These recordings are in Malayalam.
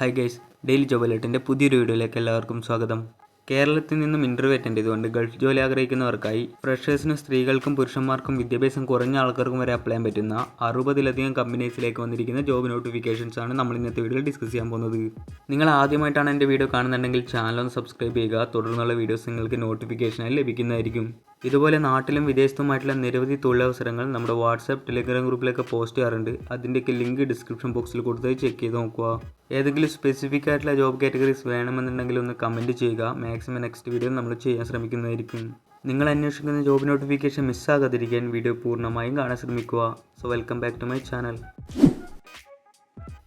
ഹായ് ഗൈസ്, ഡെയിലി ജോബ് അലേർട്ടിൻ്റെ പുതിയൊരു വീഡിയോയിലേക്ക് എല്ലാവർക്കും സ്വാഗതം. കേരളത്തിൽ നിന്നും ഇൻ്റർവ്യൂ അറ്റൻഡ് ചെയ്തുകൊണ്ട് ഗൾഫ് ജോലി ആഗ്രഹിക്കുന്നവർക്കായി ഫ്രഷേഴ്സിനും സ്ത്രീകൾക്കും പുരുഷന്മാർക്കും വിദ്യാഭ്യാസം കുറഞ്ഞ ആൾക്കാർക്കും വരെ അപ്ലൈ ചെയ്യാൻ പറ്റുന്ന 60ലധികം കമ്പനീസിലേക്ക് വന്നിരിക്കുന്ന ജോബ് നോട്ടിഫിക്കേഷൻസ് ആണ് നമ്മൾ ഇന്നത്തെ വീഡിയോയിൽ ഡിസ്കസ് ചെയ്യാൻ പോകുന്നത്. നിങ്ങൾ ആദ്യമായിട്ടാണ് എൻ്റെ വീഡിയോ കാണുന്നുണ്ടെങ്കിൽ ചാനൽ ഒന്ന് സബ്സ്ക്രൈബ് ചെയ്യുക. തുടർന്നുള്ള വീഡിയോസ് നിങ്ങൾക്ക് നോട്ടിഫിക്കേഷനായി ലഭിക്കുന്നതായിരിക്കും. ഇതുപോലെ നാട്ടിലും വിദേശത്തുമായിട്ടുള്ള നിരവധി തൊഴിലവസരങ്ങൾ നമ്മുടെ വാട്സാപ്പ്, ടെലിഗ്രാം ഗ്രൂപ്പിലൊക്കെ പോസ്റ്റ് ചെയ്യാറുണ്ട്. അതിൻ്റെയൊക്കെ ലിങ്ക് ഡിസ്ക്രിപ്ഷൻ ബോക്സിൽ കൊടുത്ത് ചെക്ക് ചെയ്ത് നോക്കുക. ഏതെങ്കിലും സ്പെസിഫിക് ആയിട്ടുള്ള ജോബ് കാറ്റഗറീസ് വേണമെന്നുണ്ടെങ്കിൽ ഒന്ന് കമൻറ്റ് ചെയ്യുക. മാക്സിമം നെക്സ്റ്റ് വീഡിയോ നമ്മൾ ചെയ്യാൻ ശ്രമിക്കുന്നതായിരിക്കും. നിങ്ങൾ അന്വേഷിക്കുന്ന ജോബ് നോട്ടിഫിക്കേഷൻ മിസ്സാകാതിരിക്കാൻ വീഡിയോ പൂർണ്ണമായും കാണാൻ ശ്രമിക്കുക. So welcome back to my channel.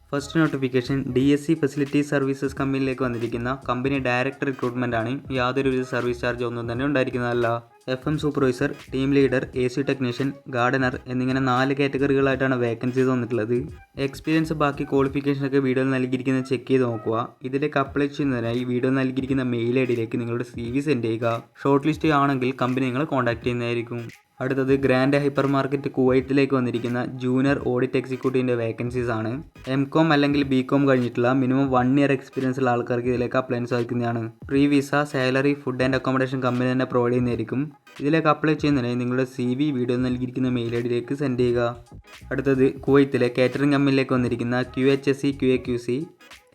First notification DSC facility services കമ്പനിയിലേക്ക് വന്നിരിക്കുന്ന കമ്പനി ഡയറക്റ്റ് റിക്രൂട്ട്മെൻ്റ് ആണ്. യാതൊരു സർവീസ് ചാർജ് ഒന്നും തന്നെ ഉണ്ടായിരിക്കുന്നതല്ല. FM supervisor, team leader, AC technician, Gardner എന്നിങ്ങനെ 4 കാറ്റഗറികളായിട്ടാണ് വേക്കൻസീസ് വന്നിട്ടുള്ളത്. എക്സ്പീരിയൻസ് ബാക്കി ക്വാളിഫിക്കേഷനൊക്കെ വീഡിയോയിൽ നൽകിയിരിക്കുന്നത് ചെക്ക് ചെയ്ത് നോക്കുക. ഇതിലേക്ക് അപ്ലൈ ചെയ്യുന്നതിനായി വീഡിയോയിൽ നൽകിയിരിക്കുന്ന മെയിൽ ID നിങ്ങളുടെ CV സെൻഡ് ചെയ്യുക. ഷോർട്ട് ലിസ്റ്റ് ആണെങ്കിൽ കമ്പനി നിങ്ങളെ കോൺടാക്ട് ചെയ്യുന്നതായിരിക്കും. അടുത്തത് ഗ്രാൻഡ് ഹൈപ്പർ മാർക്കറ്റ് കുവൈറ്റിലേക്ക് വന്നിരിക്കുന്ന ജൂനിയർ ഓഡിറ്റ് എക്സിക്യൂട്ടീവിൻ്റെ വേക്കൻസീസ് ആണ്. MCOM അല്ലെങ്കിൽ BCOM കഴിഞ്ഞിട്ടുള്ള മിനിമം 1 ഇയർ എക്സ്പീരിയൻസ് ഉള്ള ആൾക്കാർക്ക് ഇതിലേക്ക് അപ്ലൈ ചെയ്യാൻ സാധിക്കുന്നതാണ്. Pre visa, salary, food and accommodation company തന്നെ പ്രൊവൈഡ് ചെയ്യുന്നതായിരിക്കും. ഇതിലേക്ക് അപ്ലൈ ചെയ്യുന്നതിനായി നിങ്ങളുടെ CV വീഡിയോ നൽകിയിരിക്കുന്ന മെയിൽ ID സെൻഡ് ചെയ്യുക. അടുത്തത് കുവൈത്തിലെ കാറ്ററിംഗ് കമ്പനിയിലേക്ക് വന്നിരിക്കുന്ന QHSE QAQC,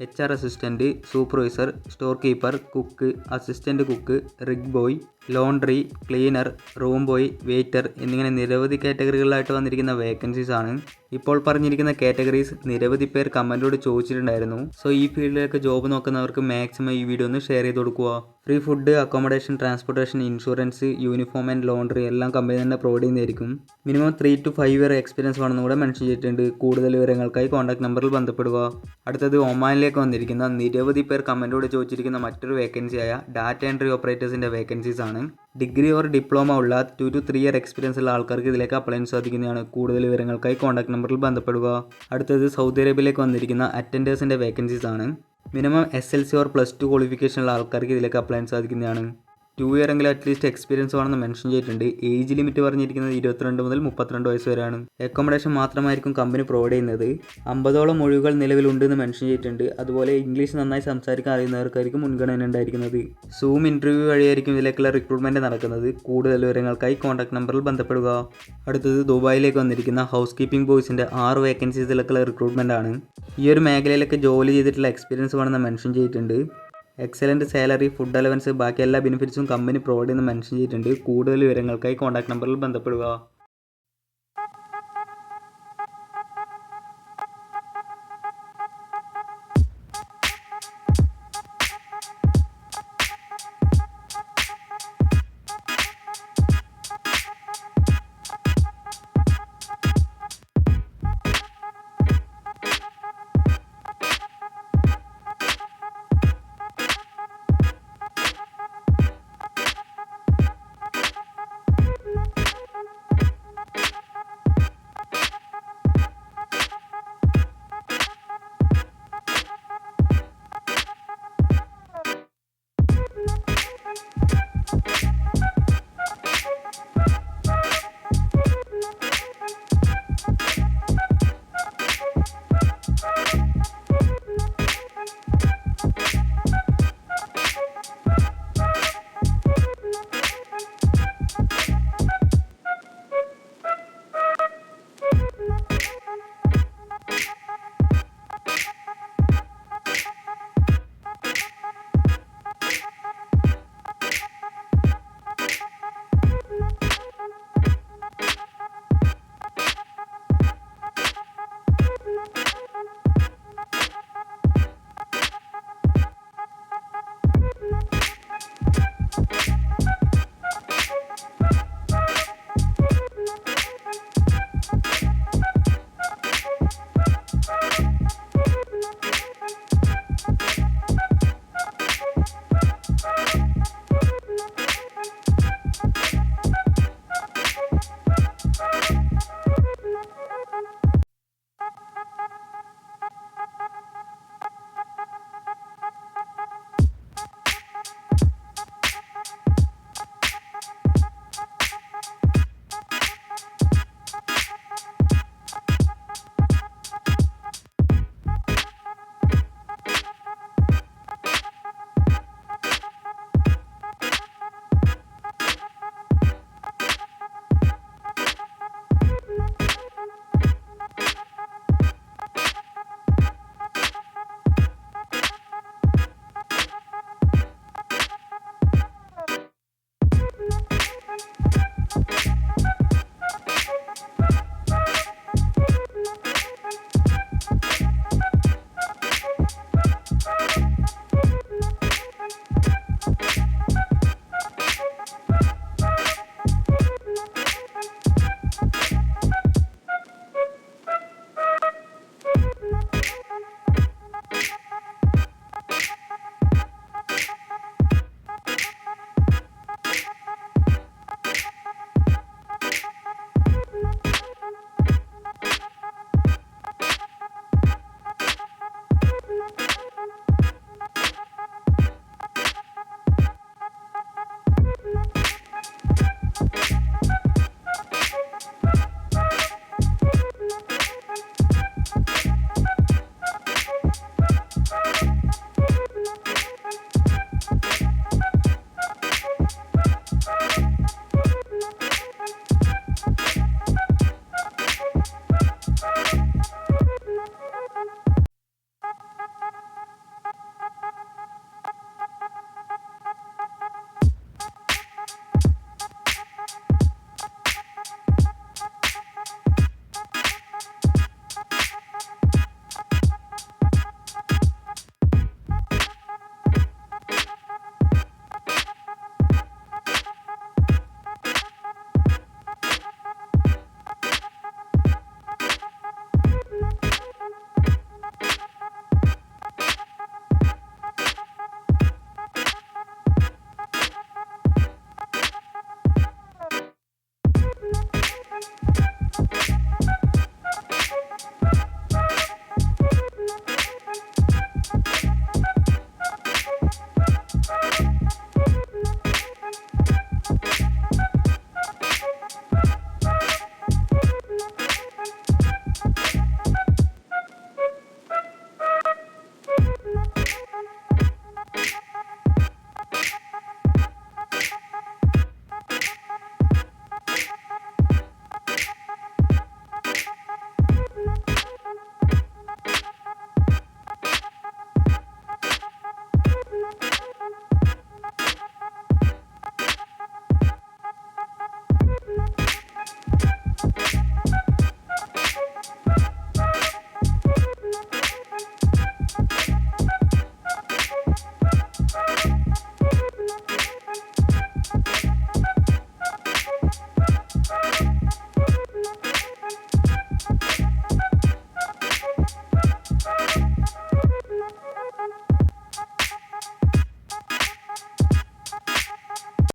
HR assistant, supervisor, store keeper, cook, assistant cook, rig boy, laundry, cleaner, room boy, waiter എന്നിങ്ങനെ നിരവധി കാറ്റഗറികളിലായിട്ട് വന്നിരിക്കുന്ന വേക്കൻസീസ് ആണ്. ഇപ്പോൾ പറഞ്ഞിരിക്കുന്ന കാറ്റഗറീസ് നിരവധി പേർ കമൻറ്റോട് ചോദിച്ചിട്ടുണ്ടായിരുന്നു. സോ ഈ ഫീൽഡിലേക്ക് ജോബ് നോക്കുന്നവർക്ക് മാക്സിമം ഈ വീഡിയോ ഒന്ന് ഷെയർ ചെയ്ത് കൊടുക്കുക. Free food, accommodation, transportation, insurance, uniform and laundry എല്ലാം കമ്പനി തന്നെ പ്രൊവൈഡ് ചെയ്യുന്നതായിരിക്കും. മിനിമം 3 to 5 ഇയർ എക്സ്പീരിയൻസ് വേണമെന്ന് കൂടെ മെൻഷൻ ചെയ്തിട്ടുണ്ട്. കൂടുതൽ വിവരങ്ങൾക്കായി കോൺടാക്ട് നമ്പറിൽ ബന്ധപ്പെടുക. അടുത്തത് ഒമാനിലേക്ക് വന്നിരിക്കുന്ന നിരവധി പേർ കമൻറ്റോട് ചോദിച്ചിരിക്കുന്ന മറ്റൊരു വേക്കൻസിയായ ഡാറ്റ എൻട്രി ഓപ്പറേറ്റേഴ്സിൻ്റെ വേക്കൻസീസ് ആണ്. ഡിഗ്രി ഓർ ഡിപ്ലോമ ഉള്ള 2 to 3 ഇയർ എക്സ്പീരിയൻസ് ഉള്ള ആൾക്കാർക്ക് ഇതിലേക്ക് അപ്ലൈ ചെയ്യാൻ സാധിക്കുന്നതാണ്. കൂടുതൽ വിവരങ്ങൾക്കായി കോൺടാക്ട് നമ്പറിൽ ബന്ധപ്പെടുക. അടുത്തത് സൗദി അറേബ്യയിലേക്ക് വന്നിരിക്കുന്ന അറ്റൻഡേഴ്സിൻ്റെ വേക്കൻസീസ് ആണ്. മിനിമം SLC ഓർ +2 ക്വാളിഫിക്കേഷൻ ഉള്ള ആൾക്കാർക്ക് ഇതിലേക്ക് അപ്ലൈ ചെയ്യാൻ സാധിക്കുന്നതാണ്. 2 ഇയർ എങ്കിലും അറ്റ്ലീസ്റ്റ് എക്സ്പീരിയൻസ് വേണമെന്ന് മെൻഷൻ ചെയ്തിട്ടുണ്ട്. ഏജ് ലിമിറ്റ് പറഞ്ഞിരിക്കുന്നത് 22 മുതൽ 32 വയസ്സ് വരെയാണ്. അക്കോമഡേഷൻ മാത്രമായിരിക്കും കമ്പനി പ്രൊവൈഡ് ചെയ്യുന്നത്. 50ഓളം ഒഴിവുകൾ നിലവിലുണ്ടെന്ന് മെൻഷൻ ചെയ്തിട്ടുണ്ട്. അതുപോലെ ഇംഗ്ലീഷ് നന്നായി സംസാരിക്കാൻ അറിയുന്നവർക്കായിരിക്കും മുൻഗണന ഉണ്ടായിരിക്കുന്നത്. സൂം ഇൻ്റർവ്യൂ വഴിയായിരിക്കും ഇതിലേക്കുള്ള റിക്രൂട്ട്മെൻറ്റ് നടക്കുന്നത്. കൂടുതൽ വിവരങ്ങൾക്കായി കോൺടാക്ട് നമ്പറിൽ ബന്ധപ്പെടുക. അടുത്തത് ദുബായിലേക്ക് വന്നിരിക്കുന്ന ഹൗസ് കീപ്പിംഗ് ബോയ്സിൻ്റെ 6 വേക്കൻസീസിലേക്കുള്ള റിക്രൂട്ട്മെൻ്റ് ആണ്. ഈ ഒരു മേഖലയിലൊക്കെ ജോലി ചെയ്തിട്ടുള്ള എക്സ്പീരിയൻസ് വേണമെന്ന് മെൻഷൻ ചെയ്തിട്ടുണ്ട്. എക്സലൻറ്റ് സാലറി, ഫുഡ് അലവൻസ്, ബാക്കി എല്ലാ ബെനിഫിറ്റ്സും കമ്പനി പ്രൊവൈഡ് ചെയ്യുന്ന മെൻഷൻ ചെയ്തിട്ടുണ്ട്. കൂടുതൽ വിവരങ്ങൾക്കായി കോൺടാക്ട് നമ്പറിൽ ബന്ധപ്പെടുക.